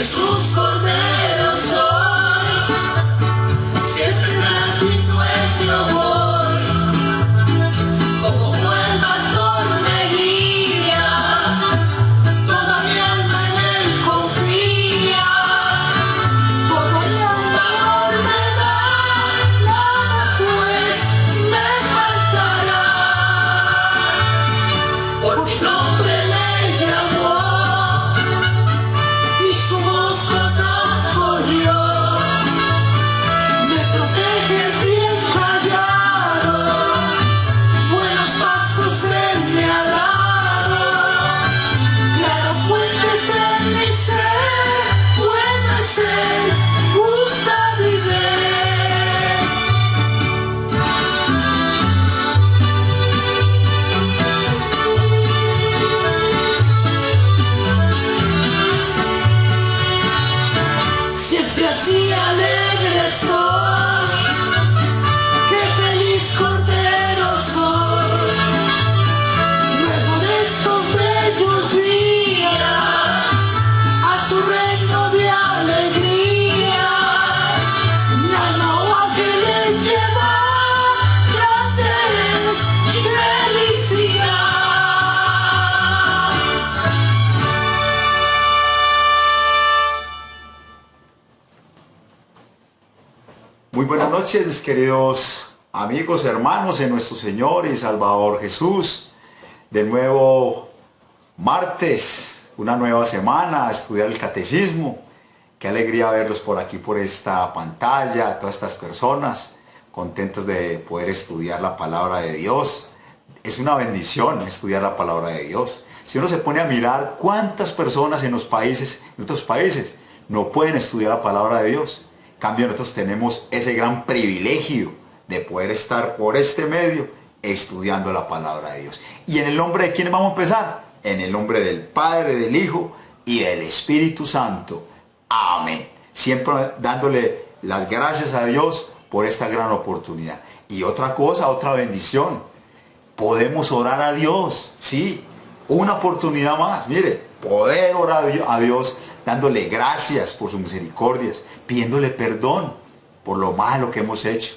Jesús Cordero soy, siempre tras mi dueño voy, como buen pastor me guía, toda mi alma en él confía, por su favor me da, nada pues me faltará, por mi nombre me llamó, y su voz conozco yo, me protege fiel callado, buenos pastos él me ha dado, claros fuentes en mi ser, bueno es él, gusta viver. Siempre así alegre estoy, qué feliz Cordero soy, luego de estos bellos días, a su reino de alegrías, mi alma oh ángeles lleva grandes felicidad. Muy buenas noches, mis queridos amigos, hermanos en nuestro Señor y Salvador Jesús. De nuevo, martes, una nueva semana, a estudiar el catecismo. Qué alegría verlos por aquí, por esta pantalla, todas estas personas contentas de poder estudiar la palabra de Dios. Es una bendición estudiar la palabra de Dios. Si uno se pone a mirar cuántas personas en los países, en otros países, no pueden estudiar la palabra de Dios. En cambio, nosotros tenemos ese gran privilegio de poder estar por este medio estudiando la palabra de Dios. ¿Y en el nombre de quién vamos a empezar? En el nombre del Padre, del Hijo y del Espíritu Santo. Amén. Siempre dándole las gracias a Dios por esta gran oportunidad. Y otra cosa, otra bendición. Podemos orar a Dios. Sí, una oportunidad más. Mire, poder orar a Dios dándole gracias por sus misericordias, pidiéndole perdón por lo malo que hemos hecho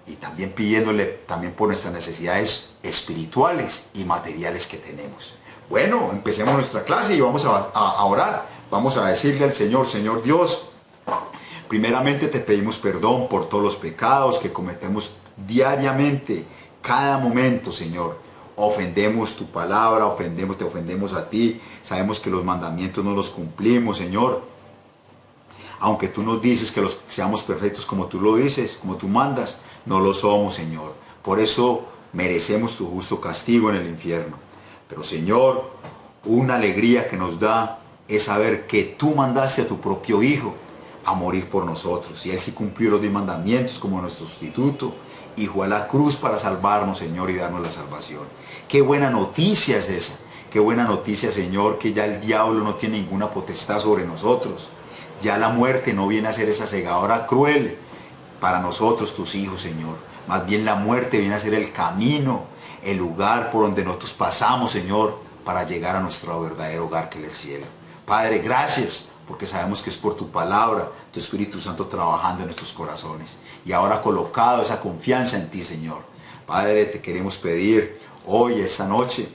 y también pidiéndole también por nuestras necesidades espirituales y materiales que tenemos. Bueno, empecemos nuestra clase y vamos a orar. Vamos a decirle al Señor: Señor Dios, primeramente te pedimos perdón por todos los pecados que cometemos diariamente, cada momento, Señor. Ofendemos tu palabra, te ofendemos a ti. Sabemos que los mandamientos no los cumplimos, Señor. Aunque tú nos dices que seamos perfectos como tú lo dices, como tú mandas, no lo somos, Señor. Por eso merecemos tu justo castigo en el infierno. Pero, Señor, una alegría que nos da es saber que tú mandaste a tu propio Hijo a morir por nosotros. Y Él sí cumplió los 10 mandamientos como nuestro sustituto. Y fue a la cruz para salvarnos, Señor, y darnos la salvación. Qué buena noticia es esa. Qué buena noticia, Señor, que ya el diablo no tiene ninguna potestad sobre nosotros. Ya la muerte no viene a ser esa segadora cruel para nosotros, tus hijos, Señor. Más bien la muerte viene a ser el camino, el lugar por donde nosotros pasamos, Señor, para llegar a nuestro verdadero hogar, que es el cielo. Padre, gracias, porque sabemos que es por tu palabra, tu Espíritu Santo trabajando en nuestros corazones. Y ahora colocado esa confianza en ti, Señor. Padre, te queremos pedir hoy, esta noche,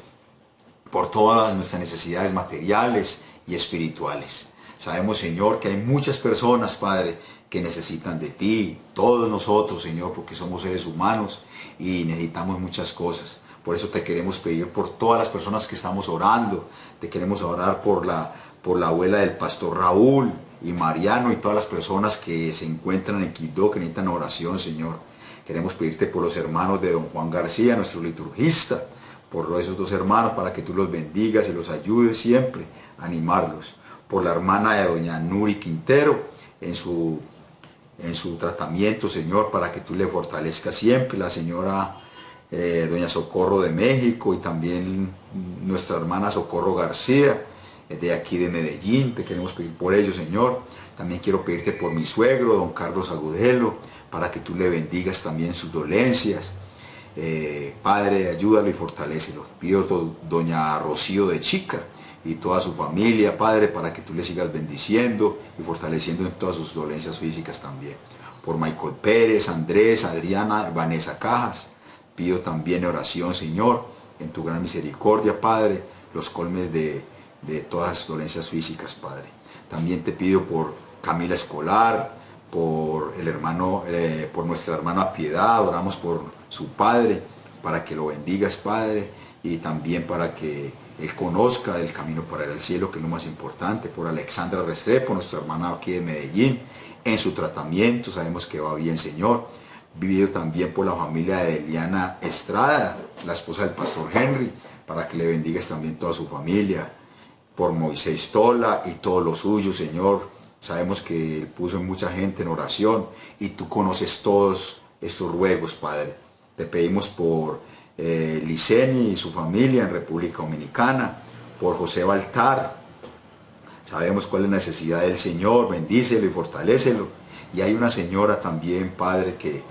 por todas nuestras necesidades materiales y espirituales. Sabemos, Señor, que hay muchas personas, Padre, que necesitan de ti. Todos nosotros, Señor, porque somos seres humanos y necesitamos muchas cosas. Por eso te queremos pedir por todas las personas que estamos orando. Te queremos orar por la abuela del pastor Raúl y Mariano y todas las personas que se encuentran en Quito, que necesitan oración, Señor. Queremos pedirte por los hermanos de don Juan García, nuestro liturgista, por esos 2 hermanos, para que tú los bendigas y los ayudes siempre a animarlos. Por la hermana de doña Nuri Quintero en su tratamiento, Señor, para que tú le fortalezcas siempre. La señora doña Socorro de México y también nuestra hermana Socorro García, de aquí de Medellín. Te queremos pedir por ellos, Señor. También quiero pedirte por mi suegro, don Carlos Agudelo, para que tú le bendigas también sus dolencias. Padre, ayúdalo y fortalécelo. Pido por doña Rocío de Chica, y toda su familia, Padre, para que tú le sigas bendiciendo y fortaleciendo en todas sus dolencias físicas también. Por Michael Pérez, Andrés, Adriana, Vanessa Cajas, pido también oración, Señor, en tu gran misericordia, Padre, los colmes de todas las dolencias físicas, Padre. También te pido por Camila Escolar, por el hermano, por nuestra hermana Piedad, oramos por su padre, para que lo bendigas, Padre, y también para que él conozca el camino para ir al cielo, que es lo más importante. Por Alexandra Restrepo, nuestra hermana aquí de Medellín, en su tratamiento, sabemos que va bien, Señor. Vivido también por la familia de Eliana Estrada, la esposa del pastor Henry, para que le bendigas también toda su familia. Por Moisés Tola y todos los suyos, Señor. Sabemos que él puso mucha gente en oración y tú conoces todos estos ruegos, Padre. Te pedimos por Liceni y su familia en República Dominicana, por José Baltar. Sabemos cuál es la necesidad del Señor, bendícelo y fortalécelo. Y hay una señora también, Padre, que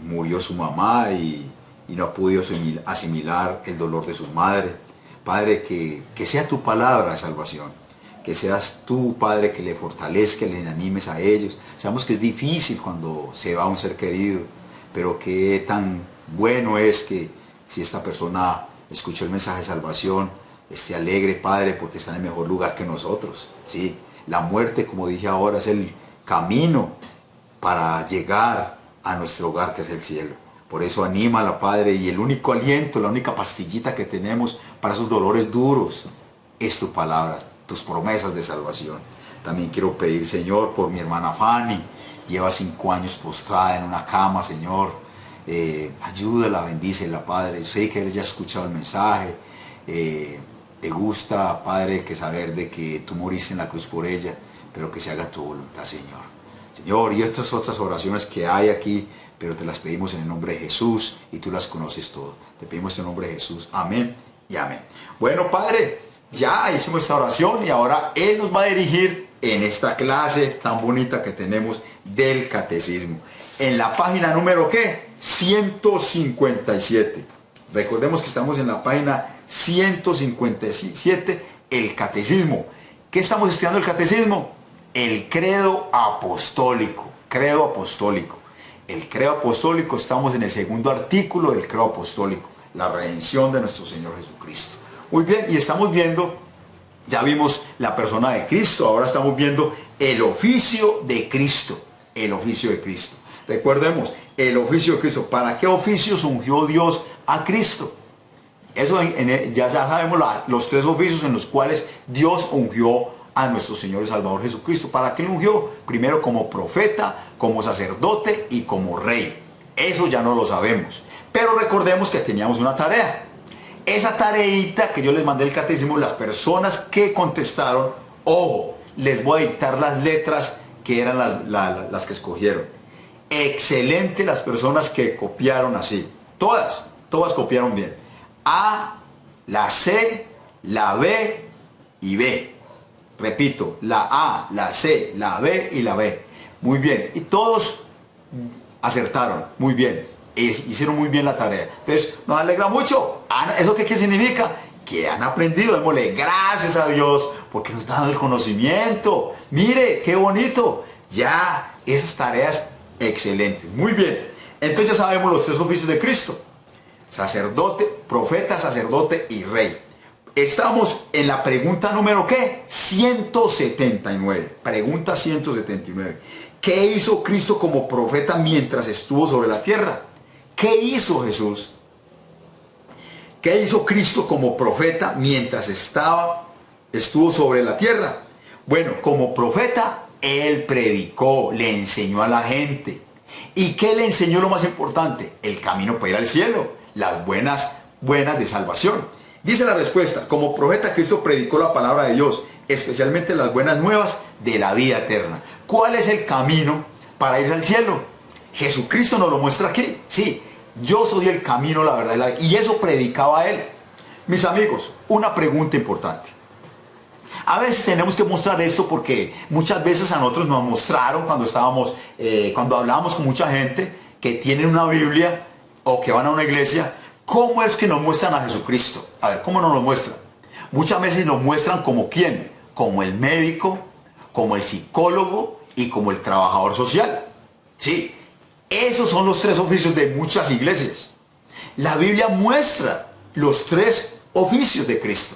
murió su mamá y no ha podido asimilar el dolor de su madre. Padre, que sea tu palabra de salvación, que seas tú, Padre, que le fortalezca, le animes a ellos. Sabemos que es difícil cuando se va un ser querido, pero qué tan bueno es que si esta persona escuchó el mensaje de salvación, esté alegre, Padre, porque está en el mejor lugar que nosotros. ¿Sí? La muerte, como dije ahora, es el camino para llegar a nuestro hogar, que es el cielo. Por eso anímala, Padre, y el único aliento, la única pastillita que tenemos para esos dolores duros es tu palabra, tus promesas de salvación. También quiero pedir, Señor, por mi hermana Fanny. Lleva 5 años postrada en una cama, Señor. Ayúdala, bendícela, Padre. Sé que él ya ha escuchado el mensaje. Te gusta, Padre, que saber de que tú moriste en la cruz por ella, pero que se haga tu voluntad, Señor. Señor, y estas otras oraciones que hay aquí, pero te las pedimos en el nombre de Jesús y tú las conoces todo. Te pedimos en el nombre de Jesús. Amén y amén. Bueno, Padre, ya hicimos esta oración y ahora Él nos va a dirigir en esta clase tan bonita que tenemos del catecismo. En la página número, ¿qué? 157. Recordemos que estamos en la página 157, el catecismo. ¿Qué estamos estudiando el catecismo? El credo apostólico. Credo apostólico. El credo apostólico, estamos en el segundo artículo del credo apostólico, la redención de nuestro Señor Jesucristo. Muy bien, y estamos viendo, ya vimos la persona de Cristo, ahora estamos viendo el oficio de Cristo. El oficio de Cristo. Recordemos, el oficio de Cristo. ¿Para qué oficios ungió Dios a Cristo? Eso ya sabemos los 3 oficios en los cuales Dios ungió a nuestro Señor y Salvador Jesucristo. ¿Para qué lo ungió? Primero como profeta, como sacerdote y como rey. Eso ya no lo sabemos. Pero recordemos que teníamos una tarea. Esa tareita que yo les mandé el catecismo, las personas que contestaron, ojo, les voy a dictar las letras que eran las que escogieron. Excelente las personas que copiaron así. Todas copiaron bien. A, la C, la B y B. Repito, la A, la C, la B y la B. Muy bien. Y todos acertaron. Muy bien. Hicieron muy bien la tarea. Entonces, nos alegra mucho. ¿Eso qué significa? Que han aprendido. Démosle gracias a Dios porque nos está dando el conocimiento. Mire, qué bonito. Ya, esas tareas excelentes. Muy bien. Entonces ya sabemos los 3 oficios de Cristo. Sacerdote, profeta, sacerdote y rey. Estamos en la pregunta número ¿qué? 179. Pregunta 179. ¿Qué hizo Cristo como profeta mientras estuvo sobre la tierra? ¿Qué hizo Jesús? ¿Qué hizo Cristo como profeta mientras estuvo sobre la tierra? Bueno, como profeta, Él predicó, le enseñó a la gente. ¿Y qué le enseñó lo más importante? El camino para ir al cielo, las buenas de salvación. Dice la respuesta, como profeta Cristo predicó la palabra de Dios, especialmente las buenas nuevas de la vida eterna. ¿Cuál es el camino para ir al cielo? Jesucristo nos lo muestra aquí. Sí, yo soy el camino, la verdad y la vida. Y eso predicaba Él. Mis amigos, una pregunta importante. A veces tenemos que mostrar esto porque muchas veces a nosotros nos mostraron cuando hablábamos con mucha gente que tienen una Biblia o que van a una iglesia. ¿Cómo es que nos muestran a Jesucristo? A ver, ¿cómo nos lo muestran? Muchas veces nos muestran como quién, como el médico, como el psicólogo y como el trabajador social. Sí, esos son los tres oficios de muchas iglesias. La Biblia muestra los tres oficios de Cristo: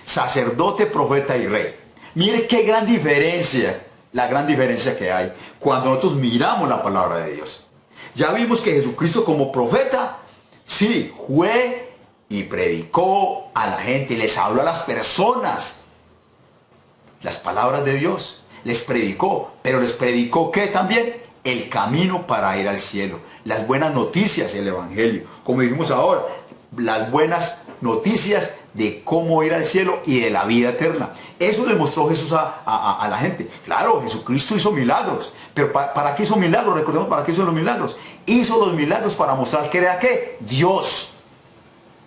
sacerdote, profeta y rey. Mire qué gran diferencia, la gran diferencia que hay cuando nosotros miramos la palabra de Dios. Ya vimos que Jesucristo como profeta, sí, fue y predicó a la gente, les habló a las personas las palabras de Dios, les predicó, pero les predicó ¿qué también? El camino para ir al cielo, las buenas noticias, el evangelio, como dijimos ahora, las buenas noticias de cómo ir al cielo y de la vida eterna. Eso le mostró Jesús a la gente. Claro, Jesucristo hizo milagros, pero ¿para qué hizo milagros? Recordemos para qué hizo los milagros. Hizo los milagros para mostrar que era ¿qué? Dios.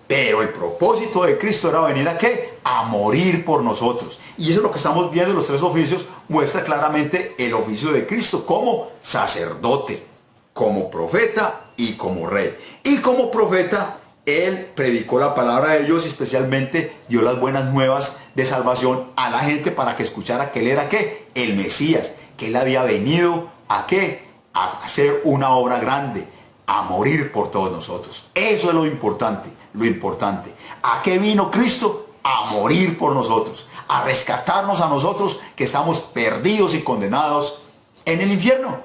Pero el propósito de Cristo era venir a ¿qué? A morir por nosotros. Y eso es lo que estamos viendo en los tres oficios. Muestra claramente el oficio de Cristo como sacerdote, como profeta y como rey. Y como profeta, Él predicó la palabra de Dios y especialmente dio las buenas nuevas de salvación a la gente para que escuchara que Él era ¿qué? El Mesías, que Él había venido a ¿qué? A hacer una obra grande, a morir por todos nosotros. Eso es lo importante, lo importante. ¿A qué vino Cristo? A morir por nosotros, a rescatarnos a nosotros que estamos perdidos y condenados en el infierno.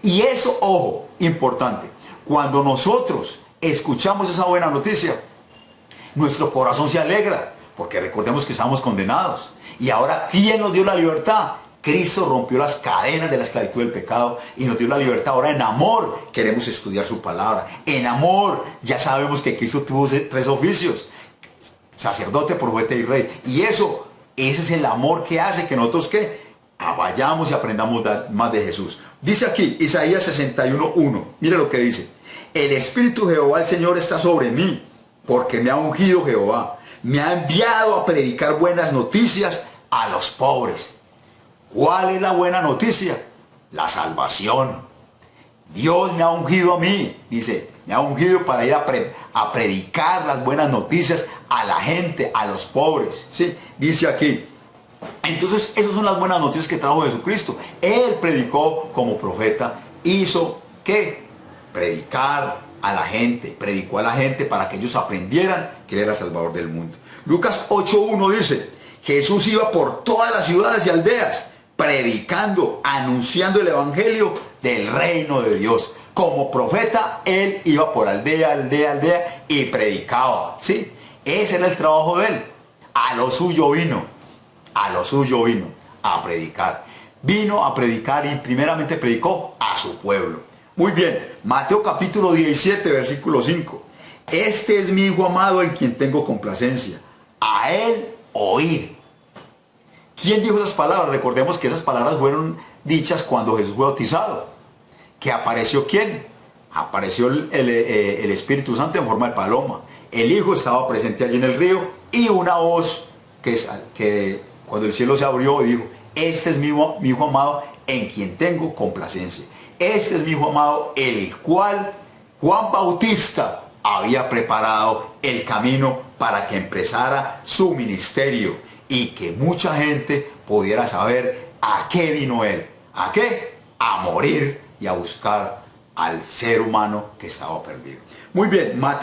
Y eso, ojo, importante, cuando nosotros escuchamos esa buena noticia, nuestro corazón se alegra, porque recordemos que estamos condenados. Y ahora, ¿quién nos dio la libertad? Cristo rompió las cadenas de la esclavitud del pecado y nos dio la libertad. Ahora en amor queremos estudiar su palabra. En amor ya sabemos que Cristo tuvo tres oficios: sacerdote, profeta y rey. Y ese es el amor que hace que nosotros ¿qué? Vayamos y aprendamos más de Jesús. Dice aquí Isaías 61:1. Mire lo que dice: el Espíritu de Jehová el Señor está sobre mí, porque me ha ungido Jehová. Me ha enviado a predicar buenas noticias a los pobres. ¿Cuál es la buena noticia? La salvación. Dios me ha ungido a mí, dice, me ha ungido para ir a predicar las buenas noticias a la gente, a los pobres. ¿Sí? Dice aquí. Entonces, esas son las buenas noticias que trajo Jesucristo. Él predicó como profeta, hizo ¿qué? Predicar a la gente, predicó a la gente para que ellos aprendieran que Él era el Salvador del mundo. Lucas 8:1 dice: Jesús iba por todas las ciudades y aldeas, predicando, anunciando el evangelio del reino de Dios. Como profeta, Él iba por aldea, aldea, aldea y predicaba. ¿Sí? Ese era el trabajo de Él. A lo suyo vino, a predicar. Vino a predicar y primeramente predicó a su pueblo. Muy bien, Mateo capítulo 17, versículo 5. Este es mi Hijo amado en quien tengo complacencia. A Él oíd. ¿Quién dijo esas palabras? Recordemos que esas palabras fueron dichas cuando Jesús fue bautizado. ¿Que apareció quién? Apareció el Espíritu Santo en forma de paloma. El Hijo estaba presente allí en el río y una voz que cuando el cielo se abrió dijo: este es mi Hijo amado en quien tengo complacencia. Este es mi Hijo amado, el cual Juan Bautista había preparado el camino para que empezara su ministerio y que mucha gente pudiera saber a qué vino Él. ¿A qué? A morir y a buscar al ser humano que estaba perdido. Muy bien, Juan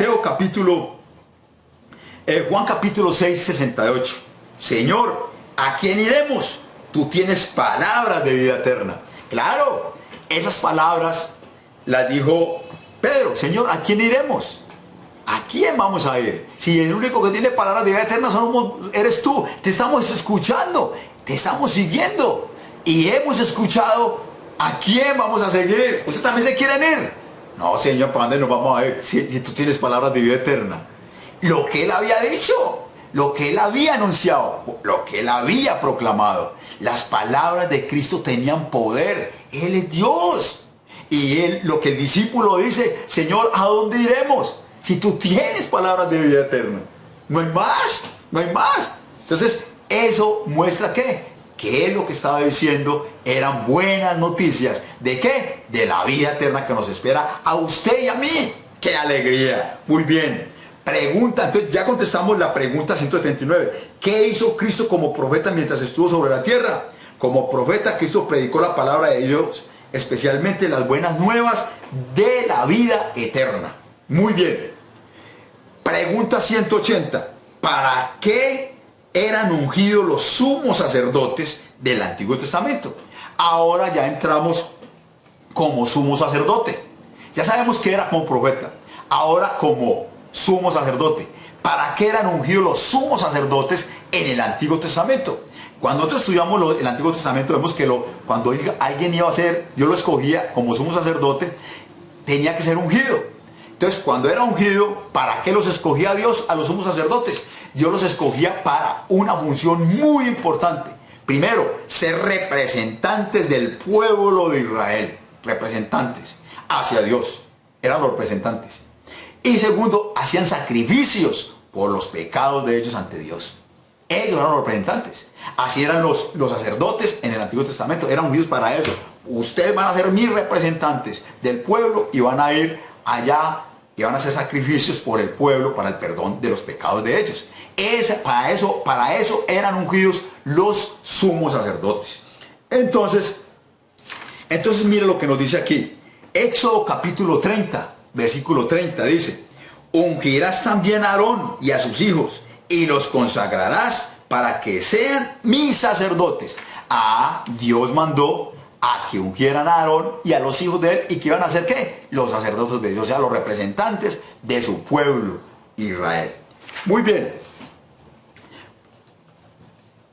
capítulo 6, 68. Señor, ¿a quién iremos? Tú tienes palabras de vida eterna. Claro, esas palabras las dijo Pedro. Señor, ¿a quién iremos? ¿A quién vamos a ir? Si el único que tiene palabras de vida eterna eres tú. Te estamos escuchando, te estamos siguiendo. Y hemos escuchado a quién vamos a seguir. ¿Ustedes también se quieren ir? No, Señor, ¿para dónde nos vamos a ir? Si tú tienes palabras de vida eterna. Lo que Él había dicho, lo que Él había anunciado, lo que Él había proclamado. Las palabras de Cristo tenían poder. Él es Dios. Y lo que el discípulo dice: Señor, ¿a dónde iremos? Si tú tienes palabras de vida eterna, no hay más, no hay más. Entonces, eso muestra ¿qué? Que Él lo que estaba diciendo eran buenas noticias. ¿De qué? De la vida eterna que nos espera a usted y a mí. ¡Qué alegría! Muy bien. Pregunta, entonces ya contestamos la pregunta 179. ¿Qué hizo Cristo como profeta mientras estuvo sobre la tierra? Como profeta, Cristo predicó la palabra de Dios, especialmente las buenas nuevas de la vida eterna. Muy bien. Pregunta 180. ¿Para qué eran ungidos los sumos sacerdotes del Antiguo Testamento? Ahora ya entramos como sumo sacerdote. Ya sabemos que era como profeta. Ahora como sumo sacerdote. ¿Para qué eran ungidos los sumos sacerdotes en el Antiguo Testamento? Cuando nosotros estudiamos el Antiguo Testamento, vemos que cuando alguien iba a ser, Dios lo escogía como sumo sacerdote, tenía que ser ungido. Entonces, cuando era ungido, ¿para qué los escogía Dios a los sumos sacerdotes? Dios los escogía para una función muy importante. Primero, ser representantes del pueblo de Israel. Representantes hacia Dios. Eran los representantes. Y segundo, hacían sacrificios por los pecados de ellos ante Dios. Ellos eran los representantes. Así eran los sacerdotes en el Antiguo Testamento. Eran ungidos para eso. Ustedes van a ser mis representantes del pueblo y van a ir allá y van a hacer sacrificios por el pueblo para el perdón de los pecados de ellos. Para eso eran ungidos los sumos sacerdotes. Entonces mire lo que nos dice aquí. Éxodo capítulo 30, versículo 30 dice: ungirás también a Aarón y a sus hijos y los consagrarás para que sean mis sacerdotes. Dios mandó a que ungieran a Aarón y a los hijos de él, y que iban a ser ¿qué? Los sacerdotes de Dios, o sea, los representantes de su pueblo Israel. Muy bien.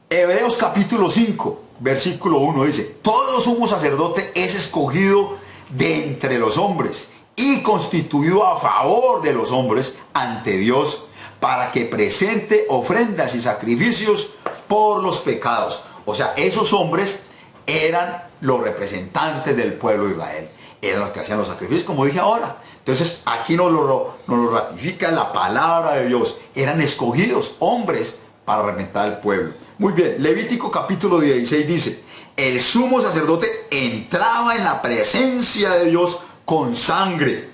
Hebreos capítulo 5, versículo 1 dice: todo sumo sacerdote es escogido de entre los hombres y constituido a favor de los hombres ante Dios, para que presente ofrendas y sacrificios por los pecados. O sea, esos hombres eran los representantes del pueblo de Israel. Eran los que hacían los sacrificios, como dije ahora. Entonces, aquí nos lo ratifica la palabra de Dios. Eran escogidos hombres para representar al pueblo. Muy bien, Levítico capítulo 16 dice: el sumo sacerdote entraba en la presencia de Dios con sangre,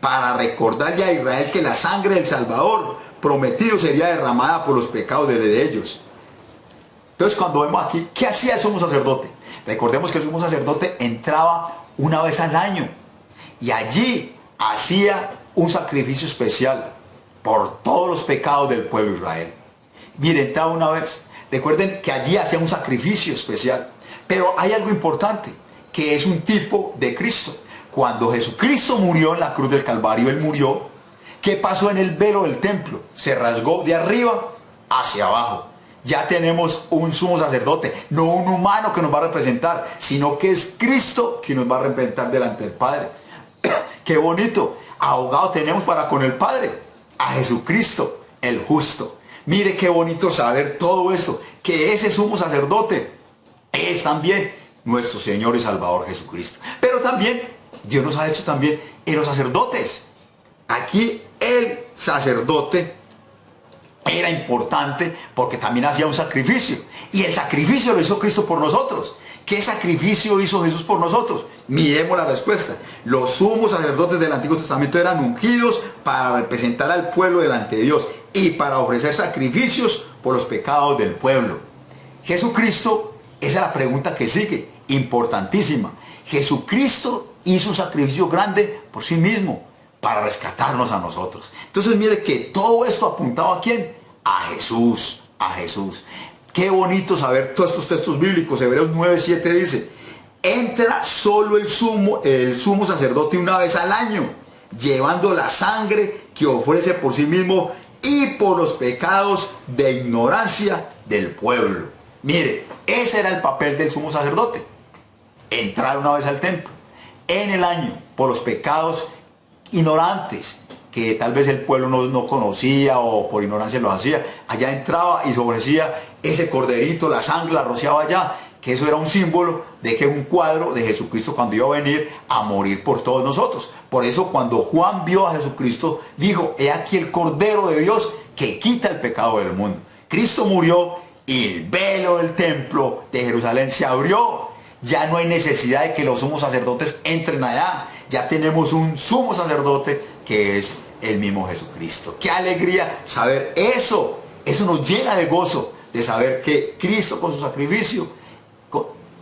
para recordarle a Israel que la sangre del Salvador prometido sería derramada por los pecados de ellos. Entonces, cuando vemos aquí, ¿qué hacía el sumo sacerdote? Recordemos que el sumo sacerdote entraba una vez al año y allí hacía un sacrificio especial por todos los pecados del pueblo de Israel. Mire, entraba una vez. Recuerden que allí hacía un sacrificio especial. Pero hay algo importante, que es un tipo de Cristo. Cuando Jesucristo murió en la cruz del Calvario, Él murió. ¿Qué pasó en el velo del templo? Se rasgó de arriba hacia abajo. Ya tenemos un sumo sacerdote, no un humano que nos va a representar, sino que es Cristo quien nos va a representar delante del Padre. ¡Qué bonito! Abogado tenemos para con el Padre, a Jesucristo, el justo. Mire qué bonito saber todo esto, que ese sumo sacerdote es también nuestro Señor y Salvador Jesucristo. Pero también Dios nos ha hecho también en los sacerdotes. Aquí el sacerdote era importante porque también hacía un sacrificio. Y el sacrificio lo hizo Cristo por nosotros. ¿Qué sacrificio hizo Jesús por nosotros? Miremos la respuesta. Los sumos sacerdotes del Antiguo Testamento eran ungidos para representar al pueblo delante de Dios y para ofrecer sacrificios por los pecados del pueblo. Jesucristo, esa es la pregunta que sigue, importantísima. Jesucristo hizo un sacrificio grande por sí mismo, para rescatarnos a nosotros. Entonces mire que todo esto apuntaba ¿a quién? A Jesús, a Jesús. Qué bonito saber todos estos textos bíblicos. Hebreos 9:7 dice: entra solo el sumo sacerdote una vez al año, llevando la sangre que ofrece por sí mismo y por los pecados de ignorancia del pueblo. Mire, ese era el papel del sumo sacerdote. Entrar una vez al templo en el año por los pecados ignorantes que tal vez el pueblo no conocía o por ignorancia lo hacía. Allá entraba y se ofrecía ese corderito, la sangre la rociaba allá, que eso era un símbolo de que un cuadro de Jesucristo cuando iba a venir a morir por todos nosotros. Por eso cuando Juan vio a Jesucristo, dijo: he aquí el Cordero de Dios que quita el pecado del mundo. Cristo murió y el velo del templo de Jerusalén se abrió. Ya no hay necesidad de que los sumos sacerdotes entren allá. Ya tenemos un sumo sacerdote que es el mismo Jesucristo. Qué alegría saber eso. Eso nos llena de gozo, de saber que Cristo con su sacrificio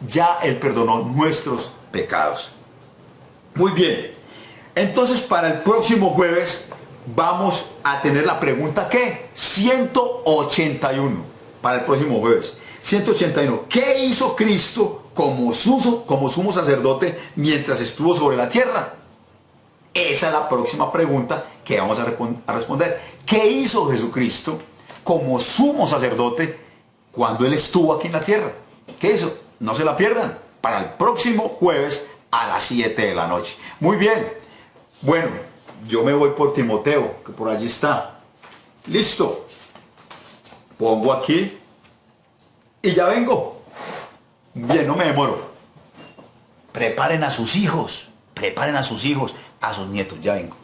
ya Él perdonó nuestros pecados. Muy bien. Entonces para el próximo jueves vamos a tener la pregunta ¿qué? 181. Para el próximo jueves. 181. ¿Qué hizo Cristo como sumo sacerdote mientras estuvo sobre la tierra? Esa es la próxima pregunta que vamos a responder. ¿Qué hizo Jesucristo como sumo sacerdote cuando Él estuvo aquí en la tierra? ¿Qué hizo? No se la pierdan. Para el próximo jueves a las 7 de la noche. Muy bien. Bueno, yo me voy por Timoteo, que por allí está. Listo. Pongo aquí y ya vengo. Bien, no me demoro. Preparen a sus hijos, a sus nietos, ya vengo.